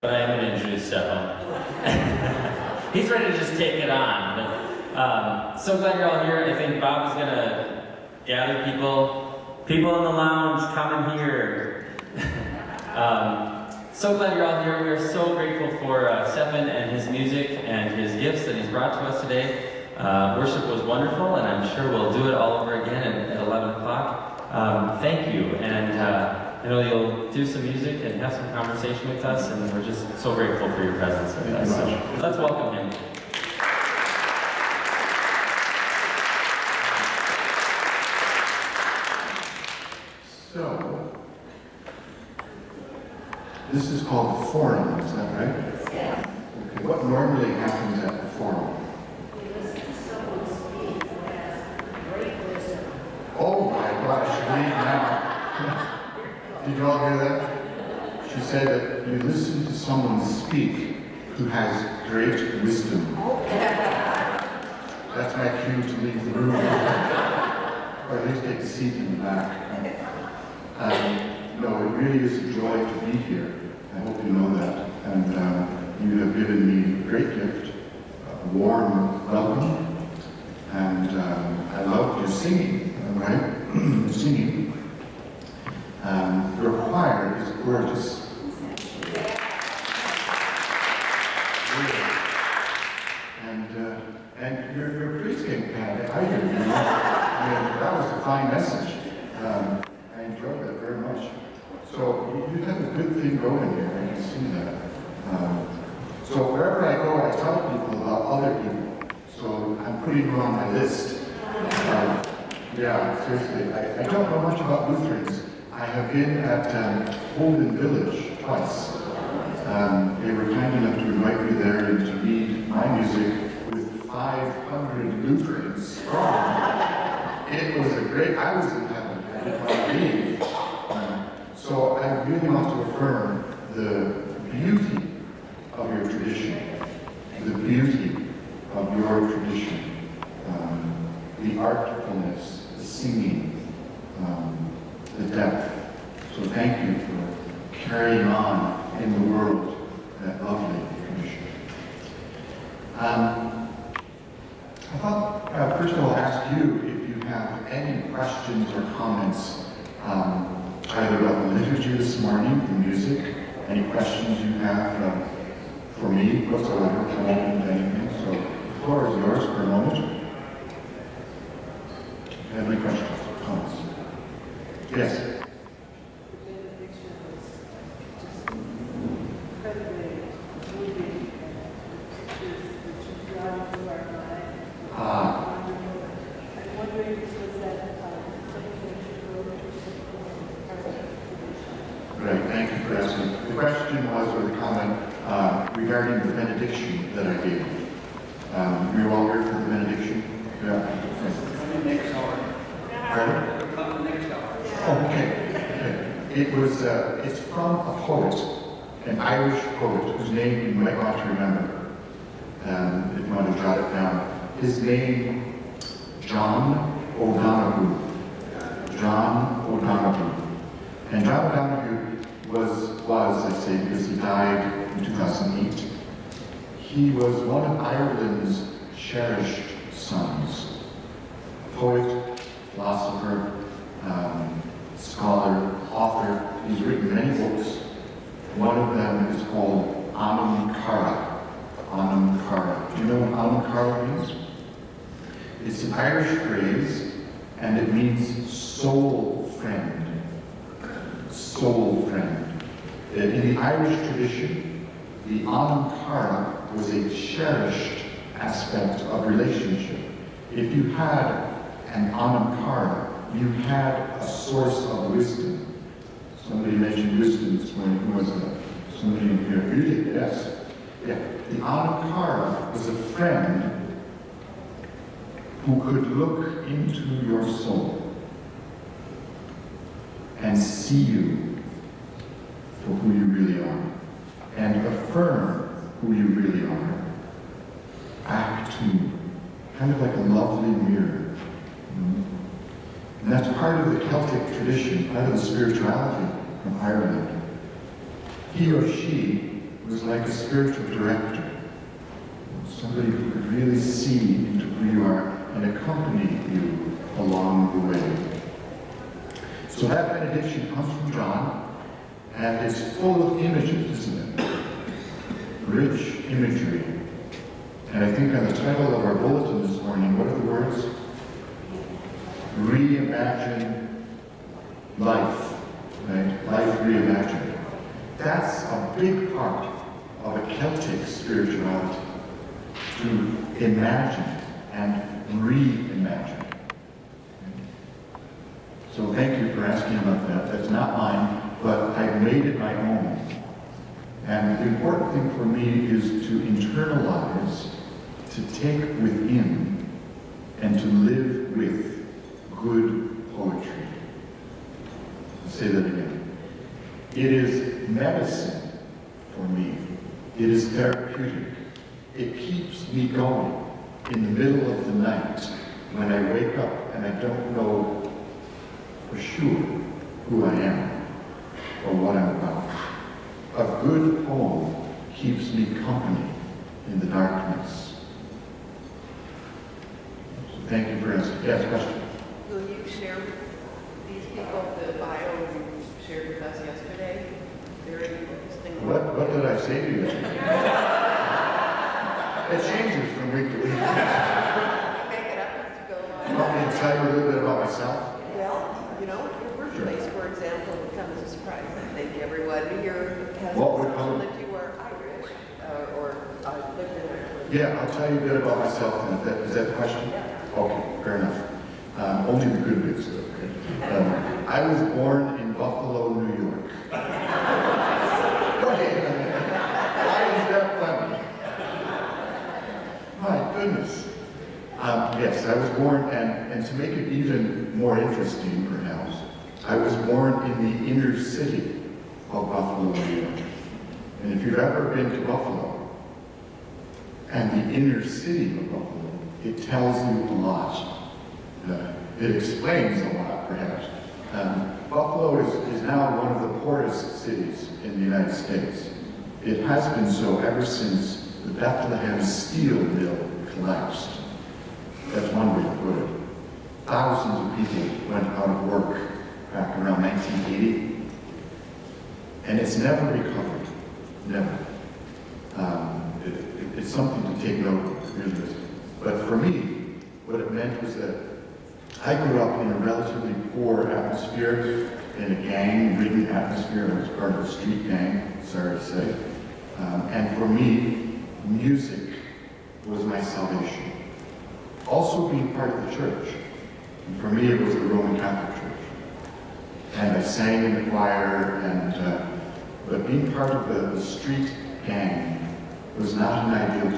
But I am going to introduce Stefan. He's ready to just take it on. But, so glad you're all here. I think Bob is going to gather people. People in the lounge, come in here. So glad you're all here. We are so grateful for Stefan and his music and his gifts that he's brought to us today. Worship was wonderful, and I'm sure we'll do it all over again at 11 o'clock. Thank you, and I know you'll do some music and have some conversation with us, and we're just so grateful for your presence with us. So let's welcome him. So, this is called the forum, is that right? Yeah. Okay. What normally happens at the forum? We listen to someone speak who has great wisdom. Oh my gosh, read now. Did you all hear that? She said that you listen to someone speak who has great wisdom. That's my cue to leave the room. Or at least take a seat in the back. No, it really is a joy to be here. I hope you know that. And you have given me a great gift, a warm welcome. And I love your singing, right? Your singing. Your choir is gorgeous. And your pregame band, I hear you. That was a fine message. I enjoyed that very much. So you have a good thing going here, I can see that. So wherever I go, I tell people about other people. So I'm putting you on my list. Yeah, seriously, I don't know much about Lutherans. I have been at Holden Village twice. They were kind enough to invite me there and to read my music with 500 Lutherans. It was a great, I was in heaven, I didn't want to leave. So I really want to affirm the beauty of your tradition, the beauty of your tradition, the artfulness, the singing, the depth. So thank you for carrying on in the world that lovely tradition. I thought first of all ask you if you have any questions or comments either about the liturgy this morning, the music, any questions you have for me whatsoever, I'm open to anything. So the floor is yours for a moment. Do you have any questions or comments? Yes. Right, thank you for asking. The question was, or the comment, regarding the benediction that I gave. Were you all here for the benediction? Yeah. Next hour. Pardon? Come next hour. Oh, okay. It was, it's from a poet, an Irish poet, whose name you might want to remember, if you want to jot it down. His name, John O'Donoghue. John O'Donoghue. And John O'Donoghue was, I say, because he died in 2008. He was one of Ireland's cherished sons. Poet, philosopher, scholar, author. He's written many books. One of them is called Anam Cara. Anam Cara. Do you know what Anam Cara means? It's an Irish phrase, and it means soul friend. Soul friend. In the Irish tradition, the Anam Cara was a cherished aspect of relationship. If you had an Anam Cara, you had a source of wisdom. Somebody mentioned wisdom this morning. Who was that? Somebody in here. You did, yes. Yeah. The Anam Cara was a friend who could look into your soul and see you for who you really are, and affirm who you really are. Back to you. Kind of like a lovely mirror. And that's part of the Celtic tradition, part of the spirituality from Ireland. He or she It was like a spiritual director, somebody who could really see into who you are and accompany you along the way. So that benediction comes from John, and it's full of images, isn't it? Rich imagery. And I think on the title of our bulletin this morning, what are the words? Reimagine life, right? Life reimagined. That's a big part of a Celtic spirituality, to imagine and reimagine. So thank you for asking about that. That's not mine, but I've made it my own. And the important thing for me is to internalize, to take within, and to live with good poetry. I'll say that again. It is medicine for me. It is therapeutic. It keeps me going in the middle of the night when I wake up and I don't know for sure who I am or what I'm about. A good poem keeps me company in the darkness. So thank you for asking. Yes, question? Will you share with these people the bio you shared with us yesterday? Very interesting. What did I say to you? It changes from week to week. You make it up as you go You along. want me to tell you a little bit about myself? Well, you know, your birthplace, for example, would come as a surprise. I think everyone here has What would assumption come? that you are Irish or lived in Ireland. Yeah, I'll tell you a bit about myself then. Is that the question? Yeah. Okay, fair enough. Only the good bits, though. Okay? I was born in Buffalo, New York. Wait a minute. Why is that funny? My goodness. Yes, I was born, and to make it even more interesting, perhaps, I was born in the inner city of Buffalo, New York. And if you've ever been to Buffalo, and the inner city of Buffalo, it tells you a lot. It explains a lot, perhaps. Buffalo is now one of the poorest cities in the United States. It has been so ever since the Bethlehem steel mill collapsed. That's one way to put it. Thousands of people went out of work back around 1980, and it's never recovered. Never. It's something to take note of, really. But for me, what it meant was that I grew up in a relatively poor atmosphere, in a gang-ridden atmosphere. I was part of a street gang, sorry to say. And for me, music was my salvation. Also being part of the church. And for me, it was the Roman Catholic Church. And I sang in the choir, but being part of the street gang was not an ideal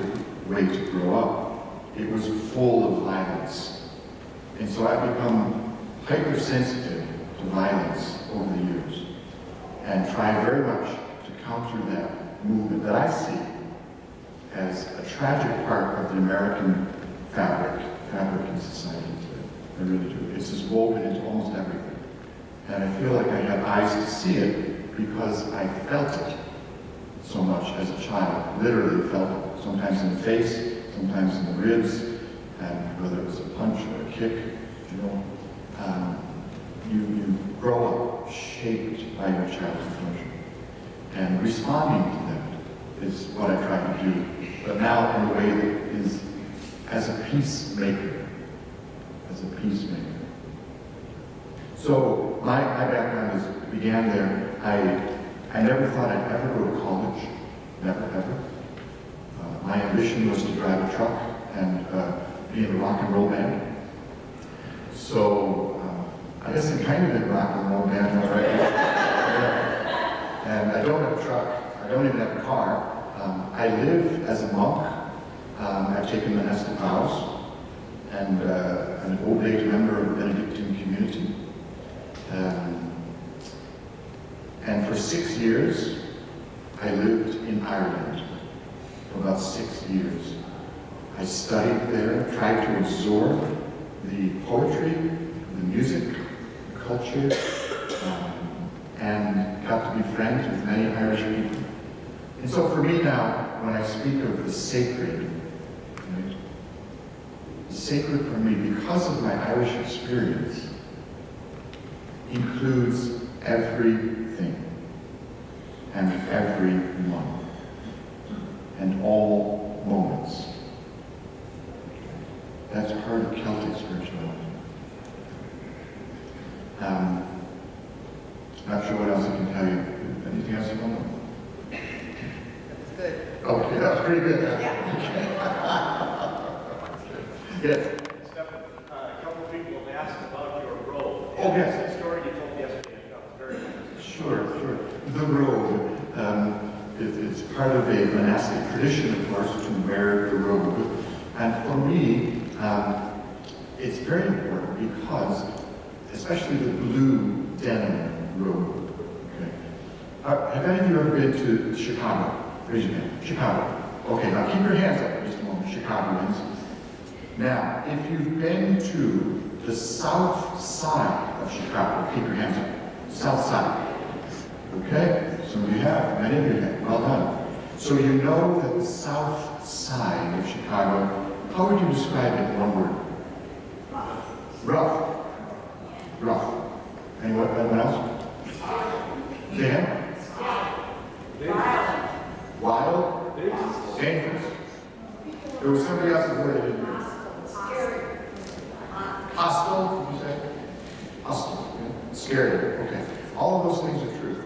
way to grow up. It was full of violence. And so I've become hypersensitive to violence over the years and try very much to counter that movement that I see as a tragic part of the American fabric in society today. I really do. It's just woven into almost everything. And I feel like I have eyes to see it because I felt it so much as a child. Literally felt it. Sometimes in the face, sometimes in the ribs, and whether it was a punch or a kick, you grow up shaped by your childhood culture. And responding to that is what I try to do, but now in a way that is as a peacemaker. As a peacemaker. So my background began there. I never thought I'd ever go to college. Never, ever. My ambition was to drive a truck and be in a rock and roll band. So I guess I'm kind of in a rock and roll band already. And I don't have a truck. I don't even have a car. I live as a monk. I've taken monastic vows, and I'm an oblate member of the Benedictine community. And for 6 years, I lived in Ireland for about 6 years. I studied there, tried to absorb the poetry, the music, the culture, and got to be friends with many Irish people. And so for me now, when I speak of the sacred, right, the sacred for me, because of my Irish experience, includes everything and everyone and all moments. That's part of Celtic spirituality. Not sure what else I can tell you. Anything else you want to know? That's good. Okay, that was pretty good. Yes. Stefan, a couple of people have asked about your robe. Oh, yes. The story you told yesterday, I thought was very interesting. Sure. The robe, it's part of a monastic tradition, of course, to wear the robe. And for me, it's very important because, especially the blue denim robe. Okay. Have any of you ever been to Chicago? Raise your hand. Chicago. Okay, now keep your hands up for just a moment, Chicagoans. Now, if you've been to the south side of Chicago, keep your hands up. South side. Okay? Some of you have, many of you have. Well done. So you know that the south side of Chicago, how would you describe it in one word? Rough. Rough. Anyone else? Dan? Wild? Dangerous. There was somebody else's word I didn't hear. Hostile, did you say? Hostile. Yeah. Scary. Okay. All of those things are true.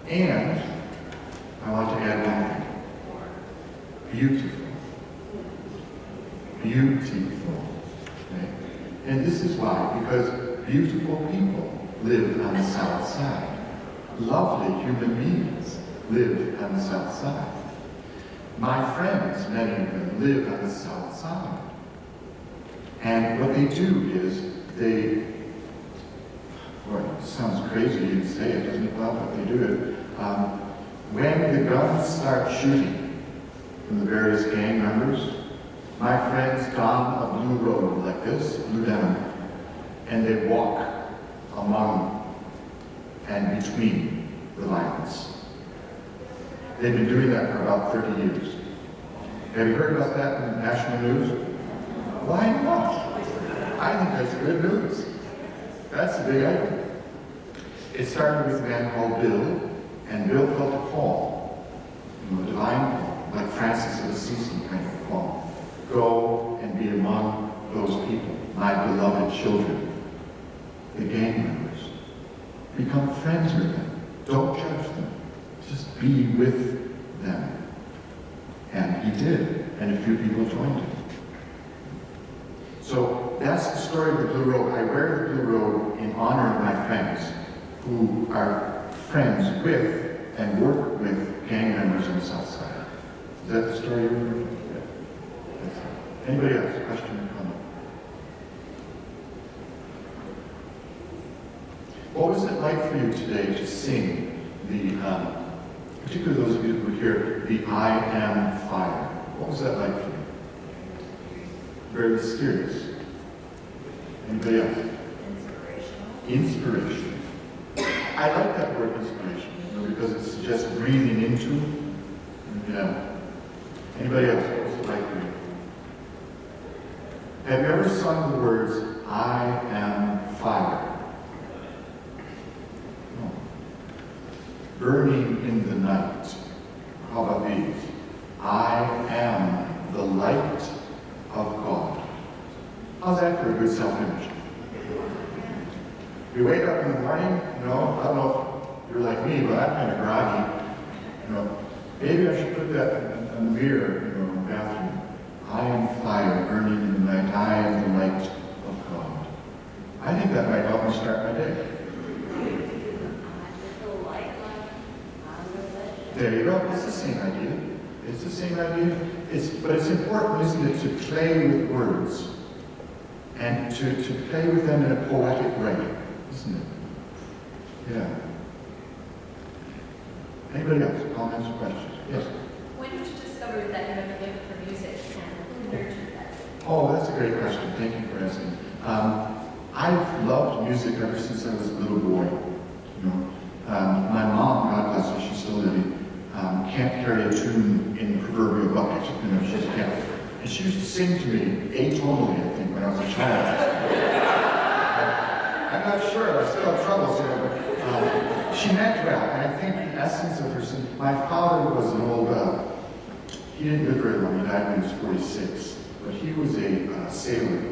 And I want to add one thing. Beautiful. Beautiful. Okay? And this is why, because beautiful people live on the south side. Lovely human beings live on the south side. My friends, many of them, live on the south side. And what they do is boy, it sounds crazy to say it, doesn't it? Well, but they do it. When the guns start shooting from the various gang members, my friends don a blue robe like this, blue denim, and they walk among and between the violence. They've been doing that for about 30 years. Have you heard about that in the national news? Why not? I think that's good news. That's the big idea. It started with a man called Bill, and Bill felt a call, a divine call, like Francis of Assisi kind of call. Go and be among those people, my beloved children, the gang members. Become friends with them. Don't judge them. Just be with them. And he did, and a few people joined him. So that's the story of the blue robe. I wear the blue robe in honor of my friends who are friends with and work with gang members on the south side. Is that the story you're referring to? Yeah. Anybody else? Question or comment? What was it like for you today to sing particularly those of you who hear the I Am Fire? What was that like for you? Very mysterious. Anybody else? Inspiration. I like that word inspiration, because it suggests breathing into. Yeah. Anybody else? What was it like for you? Have you ever sung the words, I am fire? No. Burning in the night. How about these? I am the light of God. How's that for a good self-image? You wake up in the morning, I don't know if you're like me, but I'm kind of groggy. Maybe I should put that in the mirror, in the bathroom. I am fire burning in the night. I am the light of God. I think that might help me start my day. There you go. It's the same idea. It's the same idea. But it's important, isn't it, to play with words and to play with them in a poetic way, isn't it? Yeah. Anybody else? Comments or questions? Yes. When did you discover that you had a gift for music and who nurtured that? Oh, that's a great question. Thank you for asking. I've loved music ever since I was a little boy. My mom, God bless her, she's still living, can't carry a tune in the proverbial bucket. You know, she just can't. And she used to sing to me atonally, I think, when I was a child. I'm not sure, I still have troubles here, but she meant well, and I think the essence of her singing. My father was an old, he didn't live very long, he died when he was 46, but he was a sailor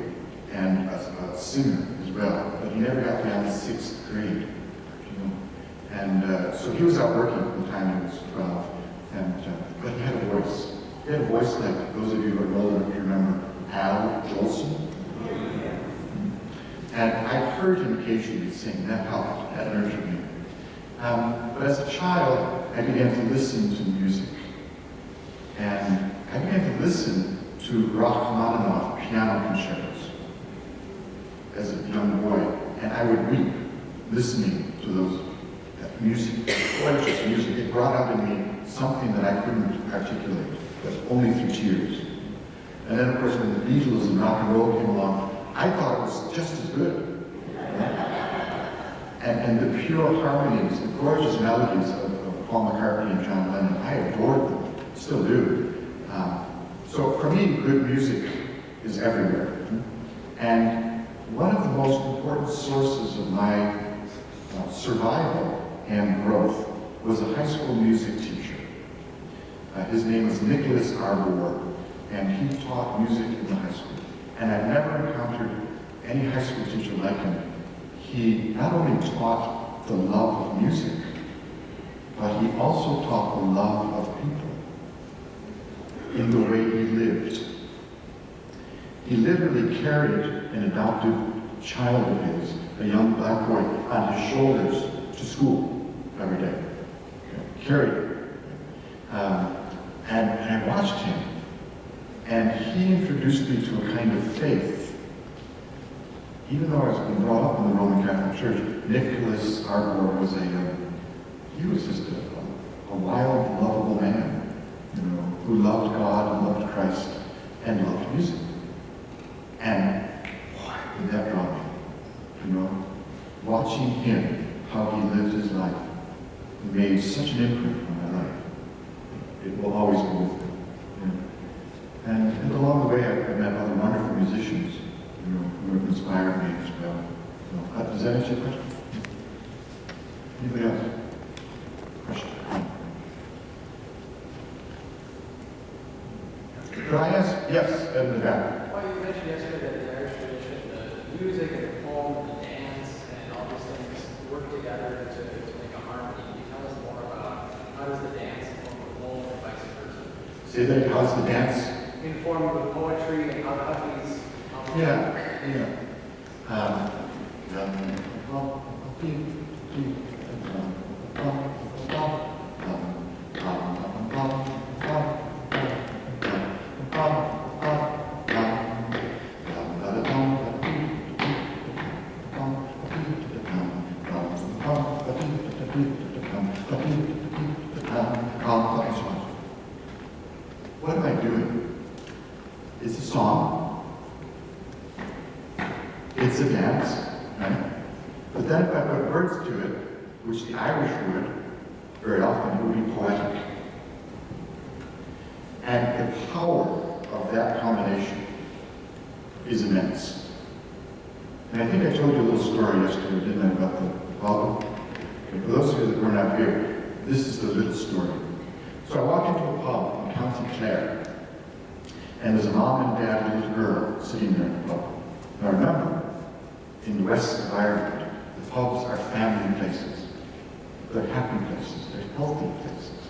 and a singer as well, but he never got beyond the 6th grade, you know. And so he was out working from the time he was 12, and but he had a voice. He had a voice like those of you who are old enough to remember Al Jolson. And I heard him occasionally sing. That helped. That nurtured me. But as a child, I began to listen to music. And I began to listen to Rachmaninoff piano concertos as a young boy. And I would weep listening to that music, gorgeous music. It brought out in me something that I couldn't articulate, but only through tears. And then, of course, when the Beatles and rock and roll came along, I thought it was just as good. And the pure harmonies, the gorgeous melodies of Paul McCartney and John Lennon, I adored them, still do. So for me, good music is everywhere. And one of the most important sources of my survival and growth was a high school music teacher. His name was Nicholas Arbor, and he taught music in the high school. And I've never encountered any high school teacher like him. He not only taught the love of music, but he also taught the love of people in the way he lived. He literally carried an adopted child of his, a young black boy, on his shoulders to school every day. Carried it. And I watched him. And he introduced me to a kind of faith. Even though I was brought up in the Roman Catholic Church, Nicholas Arbor was he was just a wild, lovable man, you know, who loved God and loved Christ and loved music. And boy, did that draw me, you know. Watching him, how he lived his life, made such an imprint on my life. It will always be with me. You know. And along the way, I met other wonderful musicians, you know, who have inspired me as well. So, does that answer your question? Anybody else? Question? Could I ask? Yes, in the back. Well, you mentioned yesterday that the Irish tradition, the music and the poem, the dance, and all these things work together to make a harmony. Can you tell us more about how does the dance inform the poem and vice versa? Say that, how's the dance? Informed with poetry and how these Yeah. What am I doing? It's a song. It's a dance, right? But then if I put words to it, which the Irish would, very often it would be poetic. And the power of that combination is immense. And I think I told you a little story yesterday, didn't I, about the pub? Okay, for those of you that were not here, this is the little story. So I walked into a pub in County Clare, and there's a mom and dad and a little girl sitting there in the pub. Now remember, in the west of Ireland, the pubs are family places. They're happy places. They're healthy places.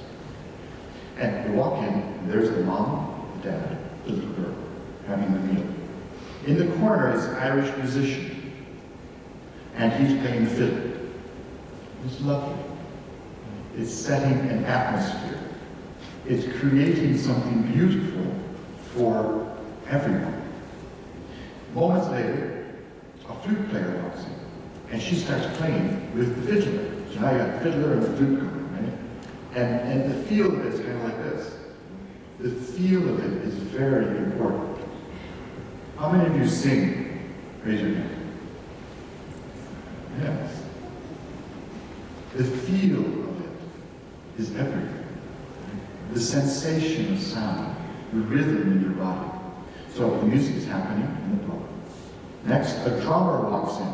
And you walk in, and there's the mom, the dad, the little girl, having the meal. In the corner is an Irish musician, and he's playing the fiddle. It's lovely. It's setting an atmosphere. It's creating something beautiful for everyone. Moments later, a flute player walks in, and she starts playing with the fiddler. So now you got the fiddler and the flute going, right? And the feel of it is kind of like this. The feel of it is very important. How many of you sing? Raise your hand. Yes. The feel of it is everything. the sensation of sound, the rhythm in your body. So the music is happening in the book. Next, a drummer walks in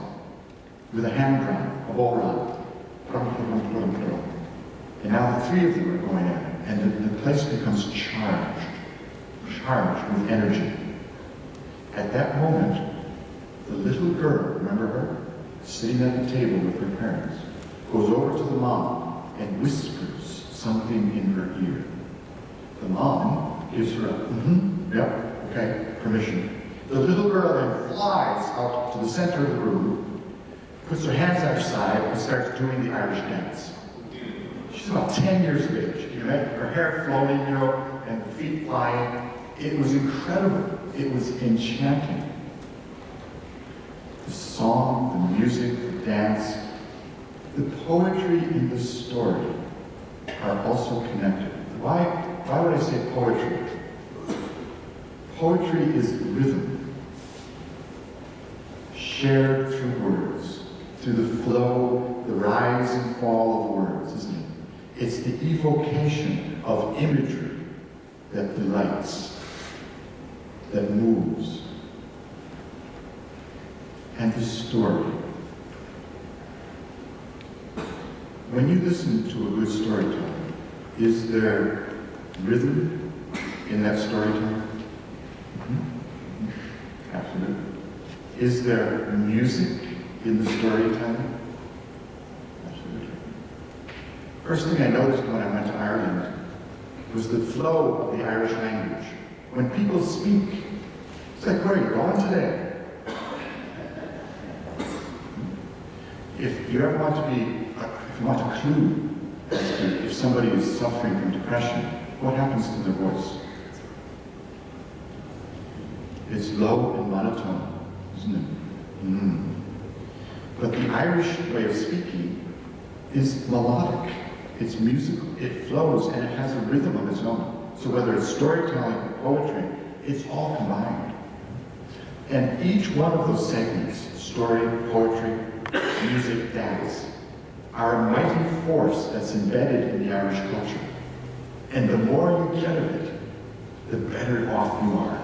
with a hand drum, a bowl drum. And now the three of them are going at it, and the place becomes charged with energy. At that moment, the little girl, remember her, sitting at the table with her parents, goes over to the mom and whispers something in her ear. The mom gives her a, yep, okay, permission. The little girl then flies out to the center of the room, puts her hands at her side, and starts doing the Irish dance. She's about 10 years of age, you know, her hair flowing, you know, and the feet flying. It was incredible. It was enchanting. The song, the music, the dance, the poetry in the story are also connected. Why would I say poetry? Poetry is rhythm, shared through words, through the flow, the rise and fall of words, isn't it? It's the evocation of imagery that delights, that moves. And the story. When you listen to a good storyteller, is there rhythm in that storytelling? Absolutely. Is there music in the storytelling? Absolutely. First thing I noticed when I went to Ireland was the flow of the Irish language. When people speak, it's like, where are you going today? If you ever want to be, if you want a clue as to if somebody is suffering from depression, what happens to their voice? It's low and monotone, isn't it? But the Irish way of speaking is melodic. It's musical. It flows and it has a rhythm of its own. So whether it's storytelling or poetry, it's all combined. And each one of those segments, story, poetry, music, dance, are a mighty force that's embedded in the Irish culture. And the more you get of it, the better off you are.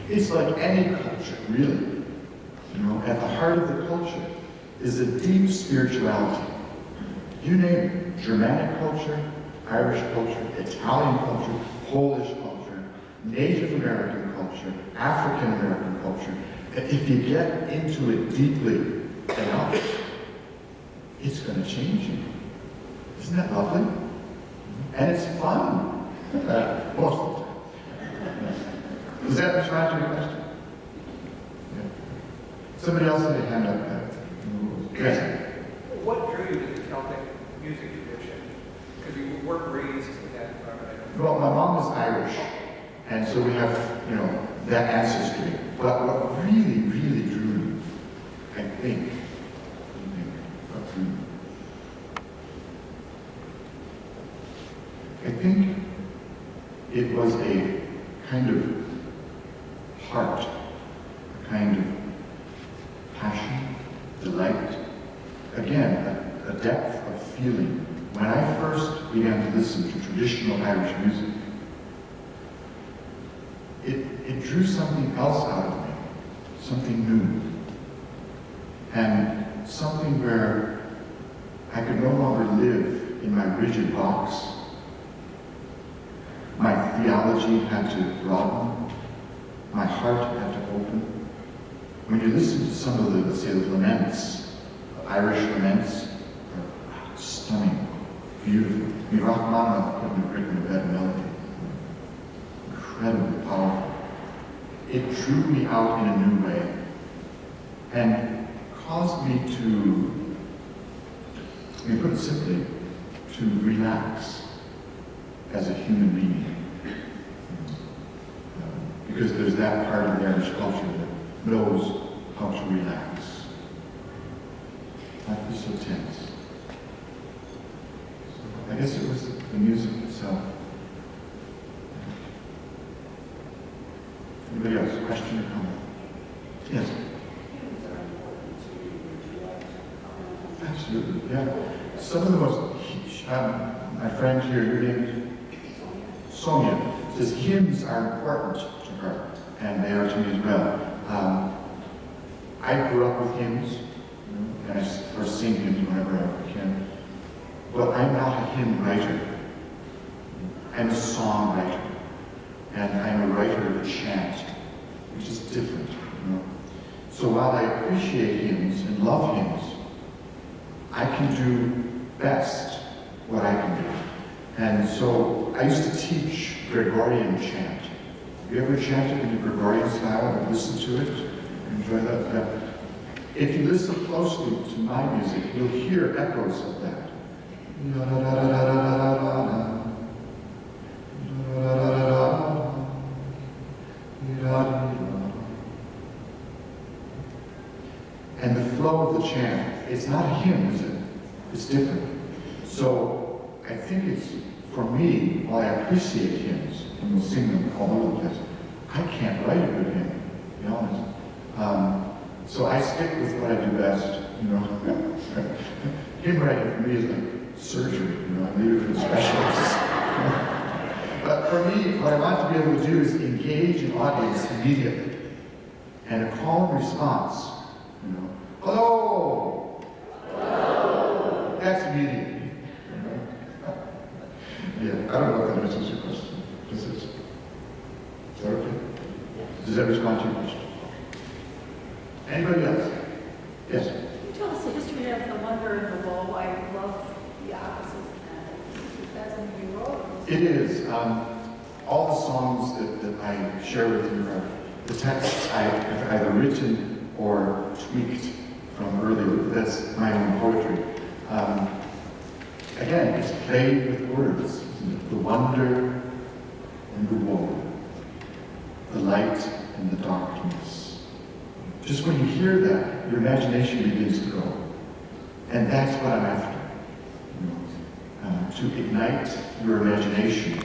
It's like any culture, really. You know, at the heart of the culture is a deep spirituality. You name it, Germanic culture, Irish culture, Italian culture, Polish culture, Native American culture, African American culture. If you get into it deeply enough, it's going to change you. Isn't that lovely? And it's fun. Most of the time. Does that respond to your question? Yeah. Somebody else had a hand up there. Yes. What drew you to the Celtic music tradition? Because you weren't raised in that environment. Well, my mom is Irish, and so we have, you know, that ancestry. But what really, really drew me, I think, what drew me? I think it was a kind of heart, a kind of passion, delight, again, a depth of feeling. When I first began to listen to traditional Irish music, it drew something else out of me, something new, and something where I could no longer live in my rigid box. My theology had to broaden. My heart had to open. When you listen to some of the, let's say, the laments, Irish laments, are stunning, beautiful. Rachmaninoff couldn't have written a better melody. Incredibly powerful. It drew me out in a new way and caused me to, let me put it simply, to relax as a human being. Because there's that part of the Irish culture that knows how to relax. Not be so tense. So I guess it was the music itself. Anybody else? Question or comment? Yes. Absolutely, yeah. Some of the most, my friend here, your name, Sonia says hymns are important to her, and they are to me as well. I grew up with hymns, and I first sing hymns whenever I can, but I'm not a hymn writer. I'm a song writer, and I'm a writer of a chant, which is different. So while I appreciate hymns and love hymns, I can do best what I can do. And so I used to teach Gregorian chant. Have you ever chanted in the Gregorian style and listened to it? Enjoy that? Yeah. If you listen closely to my music, you'll hear echoes of that. And the flow of the chant, it's not a hymn, is it? It's different. So I think it's, for me, while I appreciate hymns, and we'll sing them all over the place, I can't write a good hymn, to be honest. So I stick with what I do best, Hymn writing for me is like surgery, I leave it for the specialists. But for me, what I want to be able to do is engage an audience immediately. And a calm response, hello! Hello! That's immediate. Yeah, I don't know if that answers your question. Is that okay? Does that respond to your question? Anybody else? Yes? Can you tell us the history of the Wonder in the Woe? I love the opposites. Is that something you wrote? It is. All the songs that I share with you are the texts I've either written or tweaked from earlier. That's my own poetry. Again, it's played with words. The wonder and the woe. The light and the darkness. Just when you hear that, your imagination begins to go. And that's what I'm after. To ignite your imagination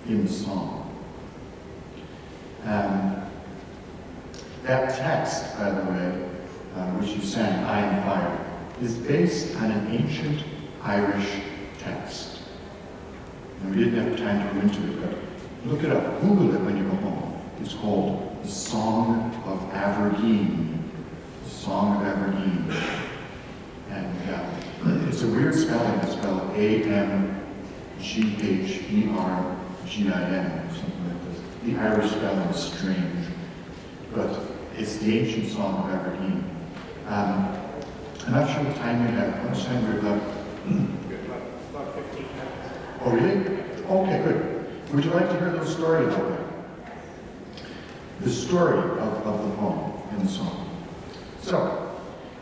in the song. That text, by the way, which you sang, I Am Fire, is based on an ancient Irish text. And we didn't have time to go into it, but look it up. Google it when you go home. It's called The Song of Aberdeen. The Song of Aberdeen. And it's a weird spelling. It's spelled Amghbergin, something like this. The Irish spelling is strange, but it's the ancient Song of Aberdeen. I'm not sure what time we have. How much time do we have left? About 15 minutes. Oh, really? Okay, good. Would you like to hear the story about that? The story of the poem and the song. So,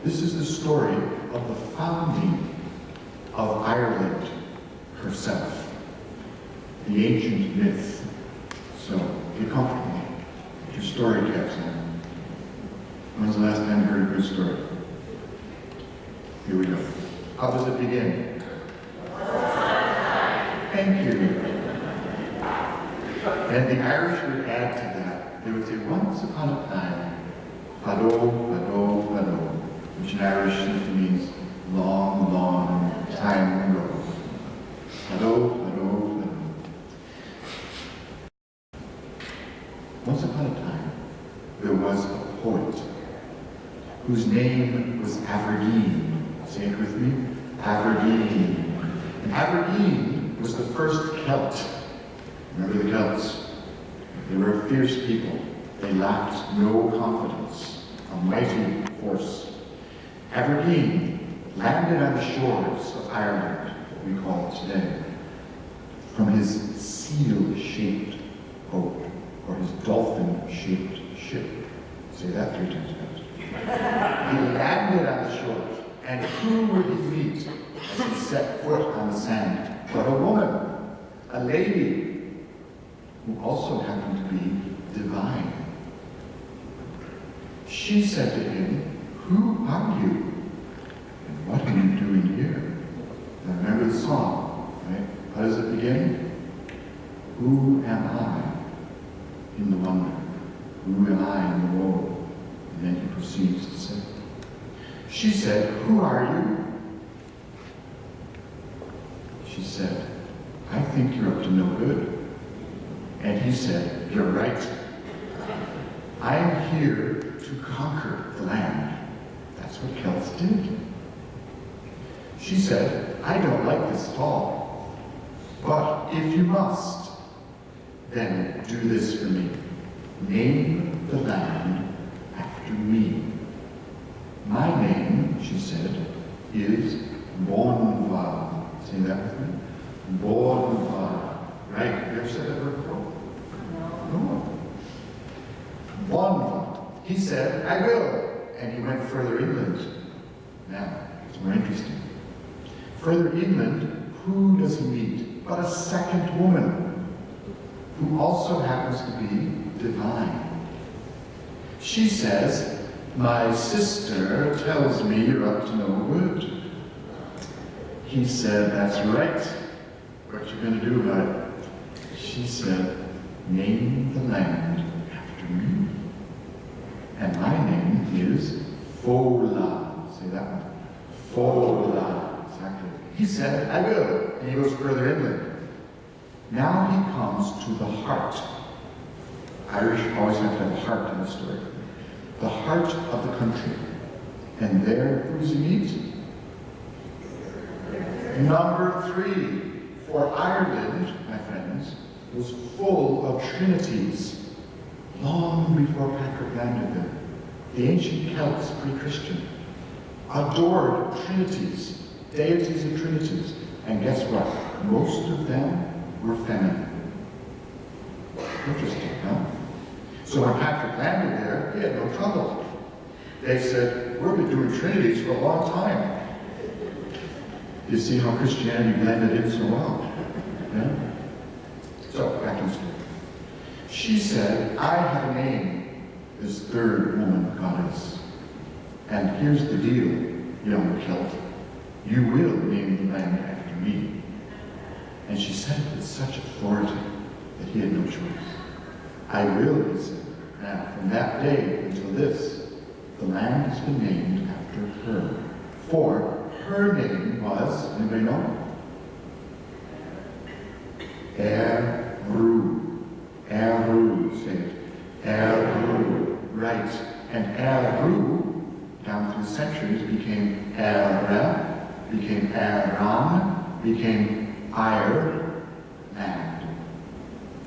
this is the story of the founding of Ireland herself. The ancient myth. So, get comfortable. Get your story caps on. When's the last time you heard a good story? Here we go. How does it begin? Thank you. And the Irish would add to that. They would say, once upon a time, fado, fado, fado, which in Irish simply means long, long time ago. Fado, fado, fado. Once upon a time, there was a poet whose name was Aberdeen. Say it with me. Aberdeen. And Aberdeen was the first Celt. Remember the Celts? They were a fierce people. They lacked no confidence. A mighty force. Aberdeen landed on the shores of Ireland, what we call it today, from his seal-shaped boat, or his dolphin-shaped ship. Say that 3 times fast. He landed on the shores. And who would he meet as he set foot on the sand? But a woman, a lady, who also happened to be divine. She said to him, "Who are you? And what are you doing here?" Now remember the song, right? How does it begin? Who am I in the wonder? Who am I in the woe? And then he proceeds to say, she said, "Who are you?" She said, "I think you're up to no good." And he said, "You're right. I am here to conquer the land." That's what Celts did. She said, "I don't like this at all. But if you must, then do this for me. Name the land after me. My name," she said, "is Bonva." Say that with me. Bonva. Right. You ever said that word before? No. Bonva. He said, "I will." And he went further inland. Now, it's more interesting. Further inland, who does he meet but a second woman who also happens to be divine? She says, "My sister tells me you're up to no good." He said, "That's right. What you going to do about it?" She said, "Name the land after me. And my name is Fola." Say that one. Fola. Exactly. He said, "I will." And he goes further inland. Now he comes to the heart. Irish always have to have a heart in the story. The heart of the country. And there, who does he meet? Number 3. For Ireland, my friends, was full of trinities long before Patrick landed there. The ancient Celts, pre-Christian, adored trinities, deities of trinities. And guess what? Most of them were feminine. Interesting, huh? So when Patrick landed there, he had no trouble. They said, "We've been doing trinities for a long time." You see how Christianity blended in so well. Yeah? So, back to the story. She said, "I have a name, this third woman goddess. And here's the deal, young Celt. You will name the land after me." And she said it with such authority that he had no choice. "I will," he said. Now, from that day until this, the land has been named after her. For her name was, anybody know? Eru. Eru, say it. Eru. Right. And Eru, down through the centuries, became Era, became Aran, became Ireland.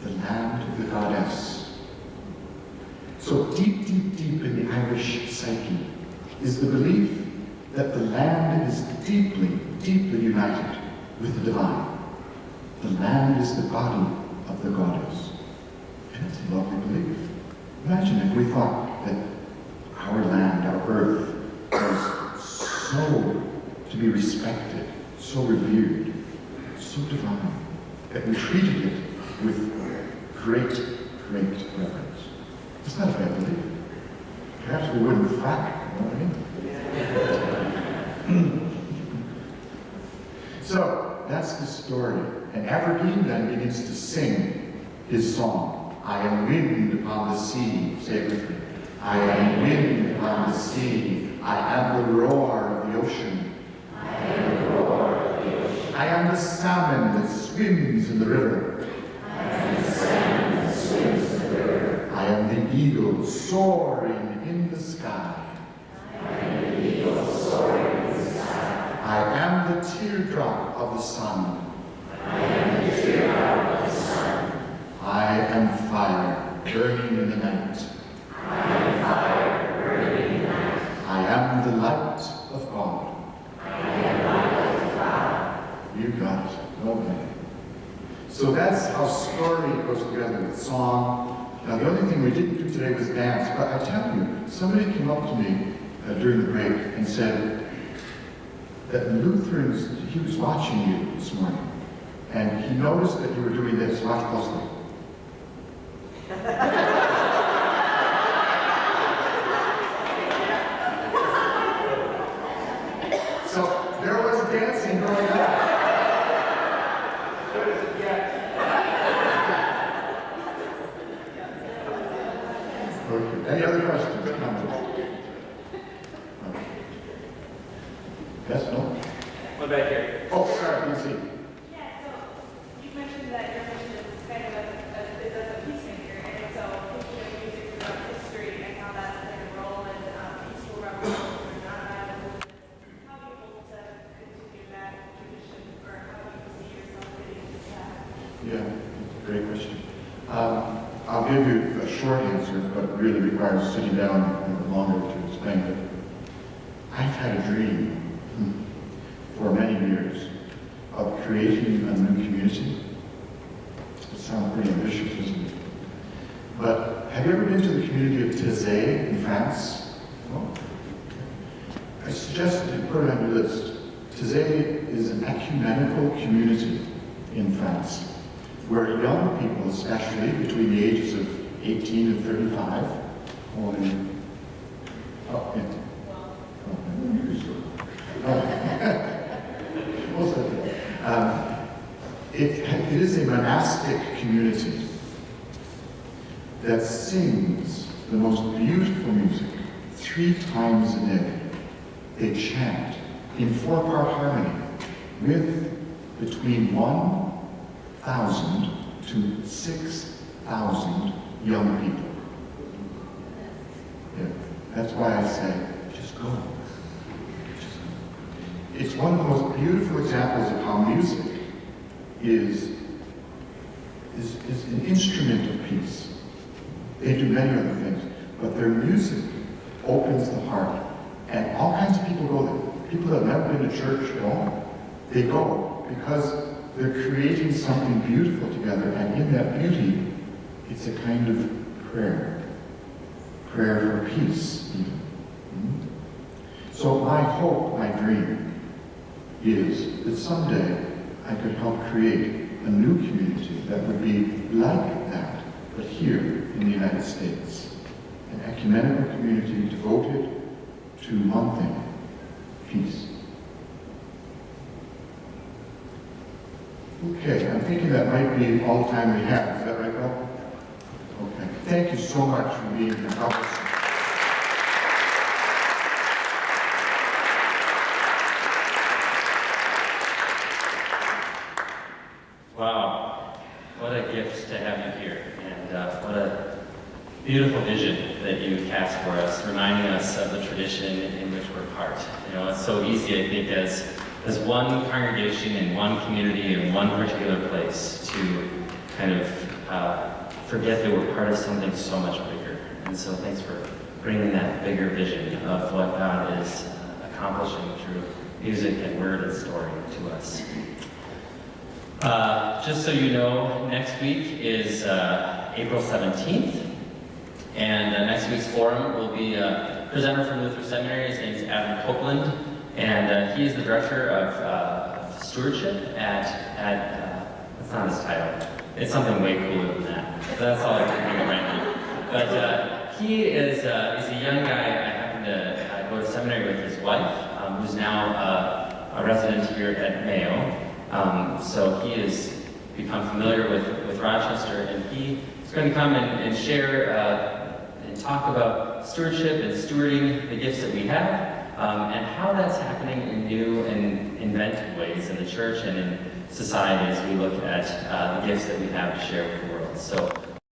The land of the goddess. So deep, deep, deep in the Irish psyche is the belief that the land is deeply, deeply united with the divine. The land is the body of the goddess. And it's a lovely belief. Imagine if we thought that our land, our earth, was so to be respected, so revered, so divine, that we treated it with great, great reverence. It's not a bad belief. Perhaps we wouldn't frack, you know what I mean? So, that's the story. And Aberdeen then begins to sing his song. "I am wind upon the sea." Say it with me. "I am wind upon the sea. I am the roar of the ocean. I am the roar of the ocean. I am the salmon that swims in the river. I am the salmon that swims in the river. I am the eagle soaring in the sky. I am the eagle soaring in the sky. I am the teardrop of the sun. I am the teardrop of the sun. I am fire burning in the night. I am fire burning in the night. I am the light of God. I am the light of God." You got it. Okay. So that's how story goes together with song. Now the only thing we didn't do today was dance, but I tell you, somebody came up to me during the break and said that Lutherans, he was watching you this morning, and he noticed that you were doing this. Watch closely. So there was dancing going on. Okay. Any other questions or comments? Okay. Yes, no? One back here. Oh, sorry, you see. Yeah, so you mentioned that your mission is kind of is as Great question. I'll give you a short answer, but it really requires sitting down longer to explain it. I've had a dream for many years of creating a new community. It sounds pretty ambitious, doesn't it? But have you ever been to the community of Taize in France? No? I suggest that you put it on your list. Taize is an ecumenical community in France, where young people, especially between the ages of 18 and 35, it is a monastic community that sings the most beautiful music 3 times a day. They chant in 4-part harmony with between 1,000 to 6,000 young people. Yeah, that's why I say, just go. Just go. It's one of the most beautiful examples of how music is an instrument of peace. They do many other things, but their music opens the heart. And all kinds of people go there. People that have never been to church at all, they go because they're creating something beautiful together, and in that beauty, it's a kind of prayer. Prayer for peace, even. So my hope, my dream, is that someday I could help create a new community that would be like that, but here in the United States. An ecumenical community devoted to one thing, peace. Okay, I'm thinking that might be all the time we have. Is that right, Bob? Okay. Thank you so much for being here. God bless you. Wow, what a gift to have you here, and what a beautiful vision that you cast for us, reminding us of the tradition in which we're part. You know, it's so easy, I think, as one congregation in one community in one particular place to kind of forget that we're part of something so much bigger. And so thanks for bringing that bigger vision of what God is accomplishing through music and word and story to us. Just so you know, next week is April 17th, and next week's forum will be a presenter from Luther Seminary. His name is Adam Copeland, and he is the director of stewardship at that's not his title. It's something way cooler than that. That's all I can think of right now. But he is a young guy. I happen to go to seminary with his wife, who's now a resident here at Mayo. So he has become familiar with Rochester, and he is going to come and share and talk about stewardship and stewarding the gifts that we have, and how that's happening in new and inventive ways in the church and in society as we look at the gifts that we have to share with the world. So